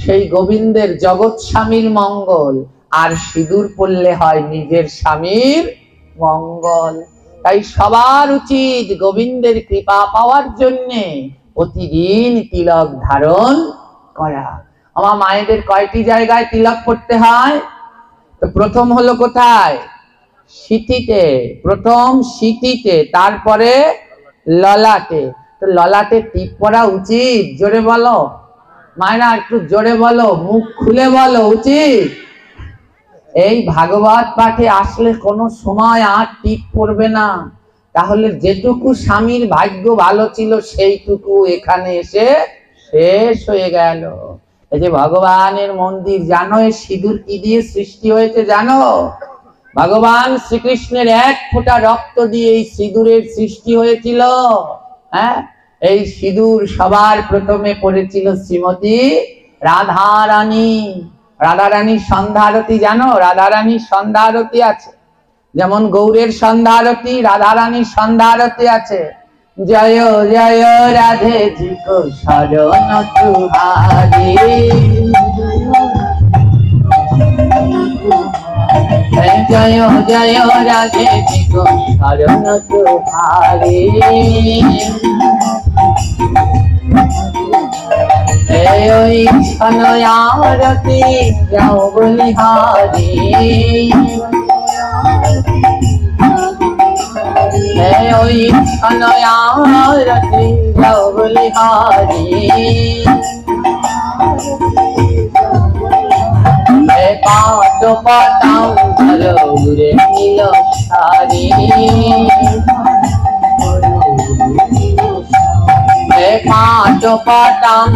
সেই গোবিন্দের জগৎ স্বামীর মঙ্গল, আর সিঁদুর পড়লে হয় নিজের স্বামীর মঙ্গল। তাই সবার উচিত গোবিন্দের কৃপা পাওয়ার জন্যে প্রতিদিন তিলক ধারণ করা। আমার মায়েদের কয়টি জায়গায় তিলক পড়তে হয়? তো প্রথম হলো কোথায়? সিথিতে। প্রথম সিথিতে, তারপরে ললাটে। তো ললাটে টিপ পরা উচিত? জোরে বলো মায়েরা, একটু জোরে বলো, মুখ খুলে বলো, উচিত? এই ভাগবত পাঠে আসলে কোনো সময় আর টিপ পড়বে না। তাহলে যেটুকু স্বামীর ভাগ্য ভালো ছিল সেইটুকু এখানে এসে শেষ হয়ে গেল। এই যে ভগবানের মন্দির, জানো এই সিঁদুর কি দিয়ে সৃষ্টি হয়েছে জানো? ভগবান শ্রীকৃষ্ণের এক ফোঁটা রক্ত দিয়ে এই সিঁদুরের সৃষ্টি হয়েছিল। এই সিঁদুর সবার প্রথমে পড়েছিল শ্রীমতী রাধারানী। রাধারানীর সন্ধ্যা আরতি জানো? রাধারানীর সন্ধ্যা আরতি আছে, যেমন গৌরের সন্ধ্যা আরতি, রাধারানীর সন্ধ্যা আরতি আছে। জয় জয় রাধে জি কো শরণ তুহারি, জয় জয় রাধে জি কো শরণ তুহারি, ওই আরতি যাও বলিহারি, ওই আরতি যাও বলিহারি, পাঁচ পাতাম ঘরে নীল সারি, পাঁচ পাতাম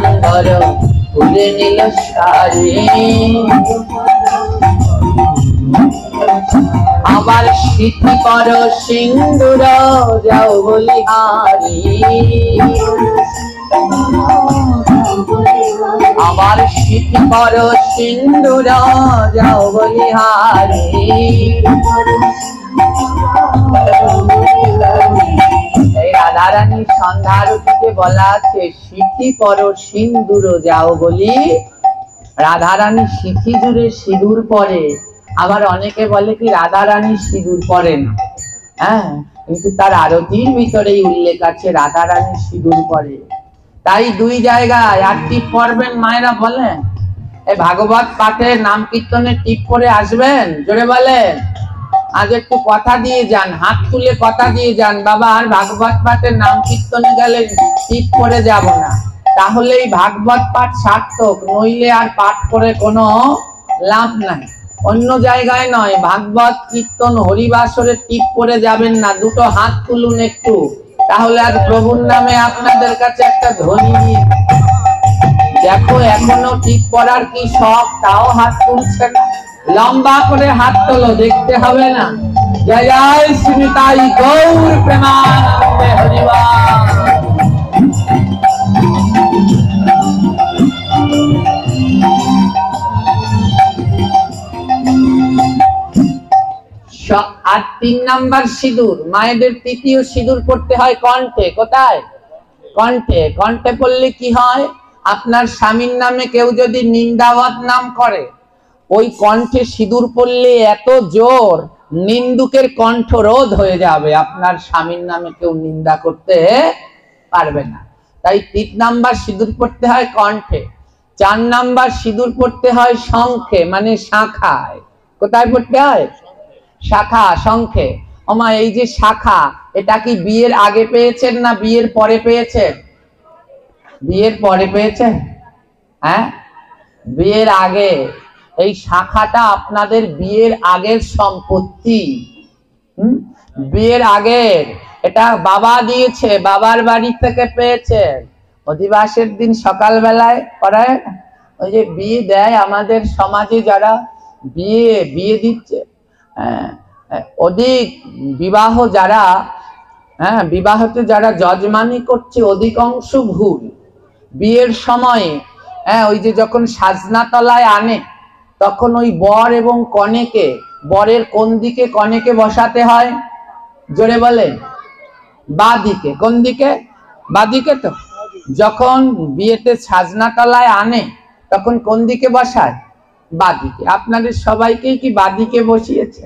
ঘরে নীল সারি, আবার সিথি কর সিন্দুর যাও বলিহারি, আবার সিথি কর সিন্দুর যাও বলিহারি, এই রাধারানীর সন্ধ্যা আরতিতে বলা আছে সিথি কর সিন্দুর যাও বলি। রাধারানী সিথি জুড়ে সিঁদুর পরে। আবার অনেকে বলে কি রাধারানী সিঁদুর পরেন, কিন্তু তার আরতির ভিতরেই উল্লেখ আছে রাধারানী সিঁদুর পরে। তাই দুই জায়গায় আর টিপ পড়বেন মায়েরা বলেন। এই ভাগবত পাঠে নাম কীর্তনে টিপ পরে আসবেন, জোরে বলেন। আজ একটু কথা দিয়ে যান, হাত তুলে কথা দিয়ে যান, বাবা আর ভাগবত পাঠের নাম কীর্তনে গেলে টিপ পরে যাব না। তাহলেই ভাগবত পাঠ সার্থক, নইলে আর পাঠ করে কোনো লাভ নাই। অন্য জায়গায় নয়, ভাগবত কীর্তন হরিবাসরে টিপ পরে যাবেন না। দুটো হাত তুলুন একটু, তাহলে আজ প্রভুর নামে আপনাদের কাছে একটা ধ্বনি। দেখো এখনো টিপ পরার কি শখ, তাও হাত তুলছে না। লম্বা করে হাত তোলো, দেখতে হবে না। জয় জয় শ্রীতাই গৌর প্রেমানন্দে হরিবাস। আর 3 নাম্বার সিঁদুর, মায়েদের তৃতীয় সিঁদুর পড়তে হয় কণ্ঠে। কোথায়? কণ্ঠে। কণ্ঠে পড়লে কি হয়? আপনার স্বামীর নামে কেউ যদি নিন্দাবাদ নাম করে, ওই কণ্ঠে সিঁদুর পড়লে এত জোর, নিন্দুকের কণ্ঠ রোধ হয়ে যাবে, আপনার স্বামীর নামে কেউ নিন্দা করতে পারবে না। তাই 3 নাম্বার সিঁদুর পড়তে হয় কণ্ঠে। 4 নাম্বার সিঁদুর পড়তে হয় শঙ্খে, মানে শাখায়। কোথায় পড়তে হয়? শাখা, শঙ্খে। ওমা এই যে শাখা, এটা কি বিয়ের আগে পেয়েছেন না বিয়ের পরে পেয়েছেন? বিয়ের পরে পেয়েছেন। বিয়ের আগে। এই শাখাটা আপনাদের বিয়ের আগের সম্পত্তি। বিয়ের আগের এটা বাবা দিয়েছে, বাবার বাড়ি থেকে পেয়েছেন। অধিবাসের দিন সকালবেলায় করায় ওই যে বিয়ে দেয় আমাদের সমাজে, যারা বিয়ে দিচ্ছে, অধিক বিবাহ যারা, বিবাহতে যারা যজমানি করছে অধিকাংশ ভুল। বিয়ের সময়ে ওই যে যখন সাজনাতলায় আনে, তখন ওই বর এবং কনেকে, বরের কোন দিকে কনেকে বসাতে হয়? জোরে বলেন। বাদিকে। কোন দিকে? বাদিকে। তো যখন বিয়েতে সাজনাতলায় আনে তখন কোন দিকে বসায়? বাদিকে। আপনাদের সবাইকেই কি বাদিকে বসিয়েছে?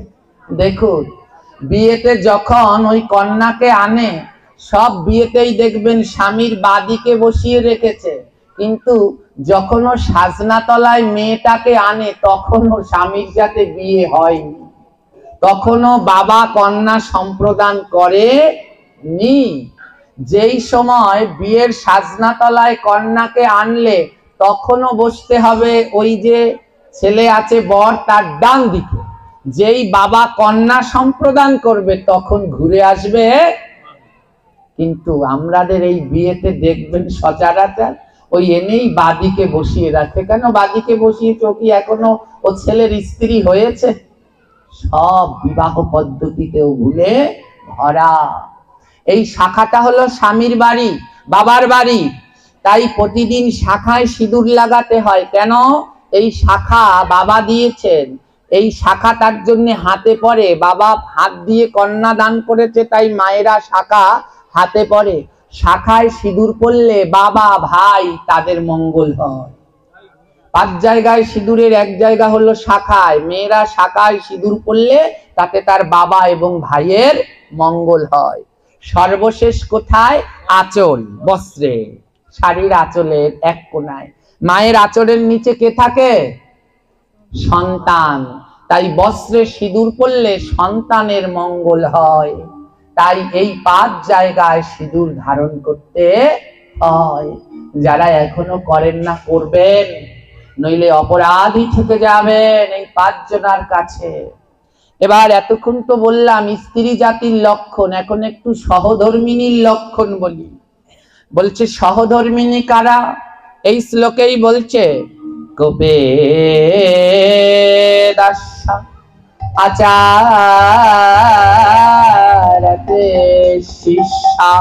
দেখুন, বিয়েতে যখন ওই কন্যাকে আনে, সব বিয়েতেই দেখবেন স্বামীর বাদিকে বসিয়ে রেখেছে, কিন্তু যখন ও সাজনাতলায় মেয়েটাকে আনে তখনও স্বামীর সাথে বিয়ে হয়নি, তখনও বাবা কন্যা সম্প্রদান করেনি। যেই সময় বিয়ের সাজনাতলায় কন্যাকে আনলে তখনও বসতে হবে ওই যে ছেলে আছে বর, তার ডান দিকে। যেই বাবা কন্যা সম্প্রদান করবে তখন ঘুরে আসবে। কিন্তু আমাদের এই বিয়েতে দেখবেন সচরাচর ওই এনেই বাদিকে বসিয়ে রাখে। কেন বাদিকে বসিয়েছে? কি এখনো ও ছেলের স্ত্রী হয়েছে? সব বিবাহ পদ্ধতিতেও ভুলে ভরা। এই শাখাটা হলো স্বামীর বাড়ি, বাবার বাড়ি, তাই প্রতিদিন শাখায় সিঁদুর লাগাতে হয়। কেন? এই শাখা বাবা দিয়েছেন, এই শাখা তার জন্য হাতে পড়ে। বাবা হাত দিয়ে কন্যা দান করেছে, তাই মায়েরা শাখা হাতে পড়ে। শাখায় সিঁদুর পড়লে বাবা ভাই তাদের মঙ্গল হয়। 5 জায়গায় সিঁদুরের এক জায়গা হলো শাখায়। মেয়েরা শাখায় সিঁদুর পড়লে তাতে তার বাবা এবং ভাইয়ের মঙ্গল হয়। সর্বশেষ কোথায়? আঁচল, বস্ত্রে, শাড়ির আঁচলের এক কোনায়। মায়ের আঁচলের নিচে কে থাকে? সন্তান। তাই বস্ত্রে সিঁদুর পড়লে সন্তানের মঙ্গল হয়। তাই এই 5 জায়গায় সিঁদুর ধারণ করতে হয়। যারা এখনো করেন না করবেন, নইলে অপরাধী থেকে যাবেন এই 5 জনার কাছে। এবার এতক্ষণ তো বললাম স্ত্রী জাতির লক্ষণ, এখন একটু সহধর্মিনীর লক্ষণ বলি। বলছে সহধর্মিনী কারা? এই শ্লোকেই বলছে, কোপে দাস্যা আচারতে শিষ্যা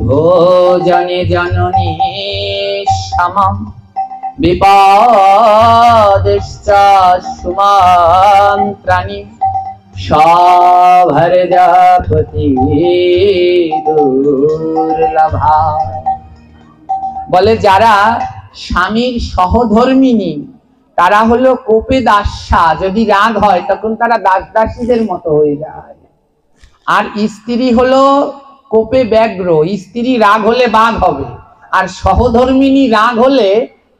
ভোজনে জননী সমম বিপদেশ্চ সুমন্ত্রাণি সভর্জপতি দুর্লভা। বলে যারা স্বামীর সহধর্মিনী তারা হলো কোপে দাস্যা। যদি রাগ হয় তখন তারা দাস দাসীদের মতো হয়ে যায়। আর স্ত্রী হলো কোপে ব্যাঘ্র, স্ত্রী রাগ হলে বাঘ হবে। আর সহধর্মিনী রাগ হলে,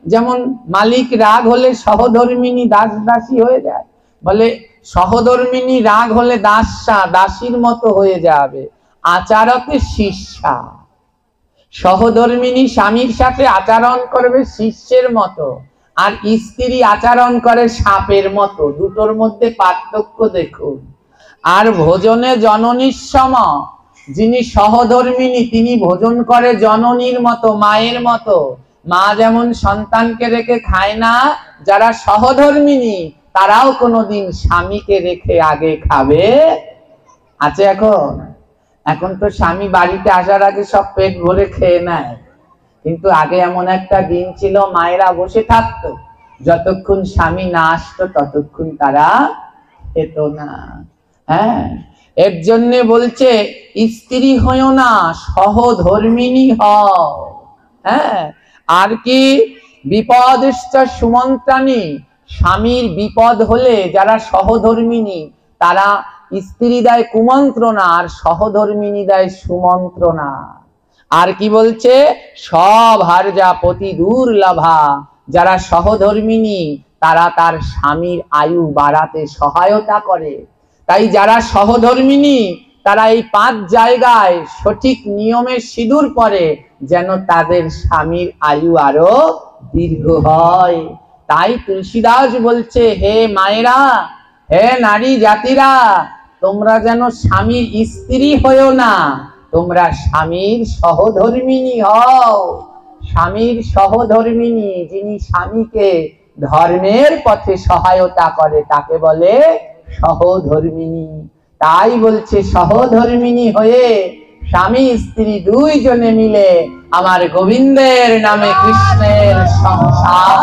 যেমন মালিক রাগ হলে সহধর্মিনী দাস দাসী হয়ে যায়, বলে সহধর্মিনী রাগ হলে দাস্যা, দাসীর মতো হয়ে যাবে। আচারতে শিষ্যা, সহধর্মিনী স্বামীর সাথে আচরণ করবে শিষ্যের মতো, আর স্ত্রী আচরণ করে সাপের মতো। দুটোর মধ্যে পার্থক্য দেখুন। আর ভোজনে জননীর সম, যিনি সহধর্মিনী তিনি ভোজন করে জননীর মতো, মায়ের মতো। মা যেমন সন্তানকে রেখে খায় না, যারা সহধর্মিনী তারাও কোনোদিন স্বামীকে রেখে আগে খাবে। আছে এখন? এখন তো স্বামী বাড়িতে আসার আগে সব পেট ভরে খেয়ে নেয়, কিন্তু আগে এমন একটা দিন ছিল মায়েরা বসে থাকতো, যতক্ষণ স্বামী না আসতো ততক্ষণ তারা খেত না। এর জন্য বলছে স্ত্রী হইও না, সহধর্মিনী হও। আর কি? বিপদেশ্চ সুমন্ত্রাণি, স্বামীর বিপদ হলে যারা সহধর্মিনী তারা স্ত্রী দেয় কুমন্ত্রণা, আর সহধর্মিনী দেয় সুমন্ত্রণা। আর কি বলছে? সভর্জপতি দুর্লভা, যারা সহধর্মিনী তারা তার স্বামীর আয়ু বাড়াতে সহায়তা করে। তাই যারা সহধর্মিনী তারা এই 5 জায়গায় সঠিক নিয়মে সিঁদুর পরে, যেন তাদের স্বামীর আয়ু আরো দীর্ঘ হয়। তাই তুলসীদাস বলছে, হে মায়েরা, হে নারী জাতিরা, তোমরা যেন স্বামীর স্ত্রী হয়েও না, তোমরা স্বামীর সহধর্মিণী হও। স্বামীর সহধর্মিণী, যিনি স্বামীকে ধর্মের পথে সহায়তা করে তাকে বলে সহধর্মিণী। তাই বলছে সহধর্মিণী হয়ে স্বামী স্ত্রী দুইজনে মিলে আমার গোবিন্দের নামে কৃষ্ণের সংসার